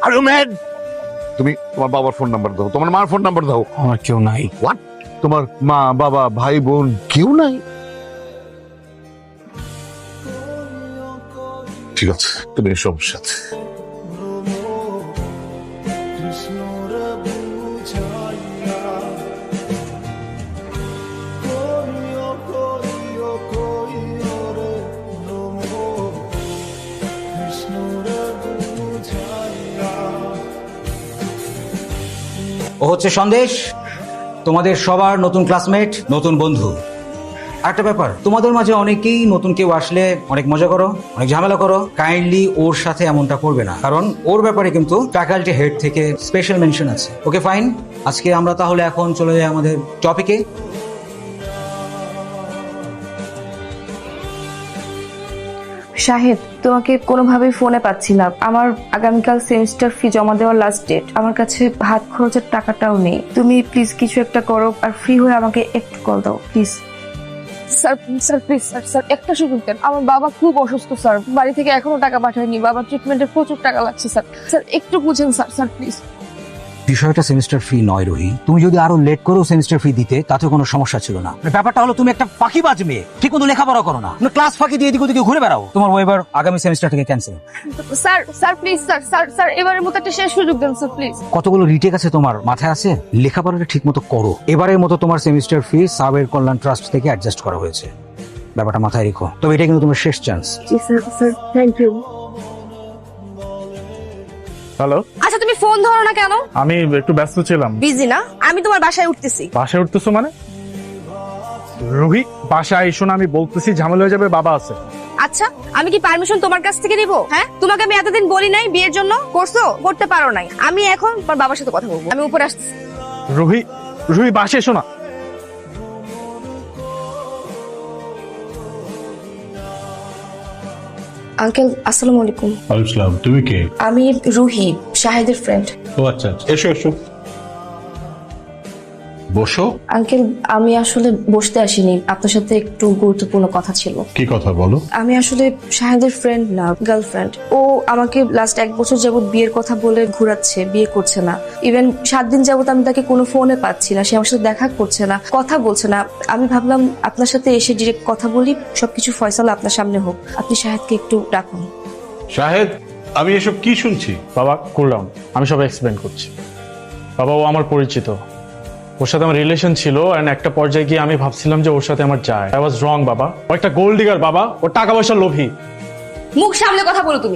Are you mad? তুমি তোমার বাবার ফোন নাম্বার দাও, তোমার মার ফোন নাম্বার দাও। আমার কেউ নাই। হোয়াট? তোমার মা বাবা ভাই বোন কেউ নাই? ঠিক আছে, তুমি এসব সাথে। ও হচ্ছে সন্দেশ, তোমাদের সবার নতুন ক্লাসমেট, নতুন বন্ধু। আরেকটা ব্যাপার, তোমাদের মাঝে অনেকেই নতুন কেউ আসলে অনেক মজা করো, অনেক ঝামেলা করো। কাইন্ডলি ওর সাথে এমনটা করবে না, কারণ ওর ব্যাপারে কিন্তু ফ্যাকাল্টি হেড থেকে স্পেশাল মেনশন আছে। ওকে ফাইন, আজকে আমরা তাহলে এখন চলে যাই আমাদের টপিকে। শাহেদ, তোমাকে কোনোভাবেই ফোনে পাচ্ছি না। আমার আগামীকাল সেমিস্টার ফি জমা দেওয়ার লাস্ট ডেট। আমার কাছে হাত খরচের টাকাটাও নেই। তুমি প্লিজ কিছু একটা করো, আর ফ্রি হয়ে আমাকে একটু কল দাও please. Sir sir please sir sir একটা সুযোগ দেন। আমার বাবা খুব অসুস্থ স্যার, বাড়ি থেকে এখনো টাকা পাঠায়নি। বাবার ট্রিটমেন্টে প্রচুর টাকা লাগছে স্যার। স্যার একটু বুঝেন স্যার, স্যার প্লিজ। বিষয়টা সেমিস্টার ফি নয় রোহি, তুমি যদি আরো লেট করো সেমিস্টার ফি দিতে তাতে কোনো সমস্যা ছিল না। ব্যাপারটা হলো তুমি একটা ফাঁকিবাজ মেয়ে, ঠিক মতো লেখাপড়া করো না, তুমি ক্লাস ফাঁকি দিয়ে এদিক ওদিকে ঘুরে বেড়াও। তোমার ওয়েবার আগামী সেমিস্টার থেকে cancel. Sir sir please sir sir sir এবারের মতো একটা শেষ সুযোগ দেন স্যার প্লিজ। কতগুলো রিটেক আছে তোমার মাথায় আছে? লেখাপড়াটা ঠিক মতো করো। এবারের মতো তোমার সেমিস্টার ফি সাবের কল্যাণ ট্রাস্ট থেকে অ্যাডজাস্ট করা হয়েছে, ব্যাপারটা মাথায় রেখো। তবে এটা কিন্তু তোমার শেষ চান্স। জি sir, sir thank you. Hello, আচ্ছা তুমি ফোন ধরো না কেন? আমি একটু ব্যস্ত ছিলাম। বিজি না? আমি তোমার বাসায় উঠতেছি। বাসায় উঠতেছো মানে? রুহি, বাসায় এসো না, আমি বলতেছি ঝামেলা হয়ে যাবে, বাবা আছে। আচ্ছা আমি কি পারমিশন তোমার কাছ থেকে নিব? হ্যাঁ, তোমাকে আমি এতদিন বলি নাই বিয়ের জন্য? করছো? করতে পারো নাই। আমি এখন তোমার বাবার সাথে কথা বলবো। আমি উপরে আসতেছি। রুহি, রুহি বাসায় এসো না। আঙ্কেল আসসালামু আলাইকুম। আলাইকুম, তুমি কে? আমি রুহি, শাহেদের ফ্রেন্ড। ও আচ্ছা আচ্ছা, এসো এসো, বসো। আঙ্কেল আমি আসলে বসতে আসিনি, আপনার সাথে একটু গুরুত্বপূর্ণ কথা ছিল। কি কথা বলো? আমি আসলে শাহেদের ফ্রেন্ড না, গার্লফ্রেন্ড। ও আমাকে লাস্ট 1 বছর যাবত বিয়ের কথা বলে ঘোরাচ্ছে, বিয়ে করছে না। ইভেন 7 দিন যাবত আমি তাকে কোনো ফোনে পাচ্ছি না, সে আমার সাথে দেখা করছে না, কথা বলছে না। আমি ভাবলাম আপনার সাথে এসে ডিরেক্ট কথা বলি, সবকিছু ফয়সালা আপনার সামনে হোক। আপনি শাহেদকে একটু ডাকুন। শাহেদ, আমি এসব কি শুনছি? বাবা কুল ডাউন, আমি সব এক্সপ্লেন করছি। বাবা, ও আমার পরিচিত, ওর সাথে আমার রিলেশন ছিল, এন্ড একটা পর্যায়ে গিয়ে আমি ভাবছিলাম যে ওর সাথে আমার যায়। আই ওয়াজ রং বাবা। ও একটা গোল্ড ডিগার বাবা, ও টাকা পয়সার লোভী। মুখ সামলে কথা বলো তুমি।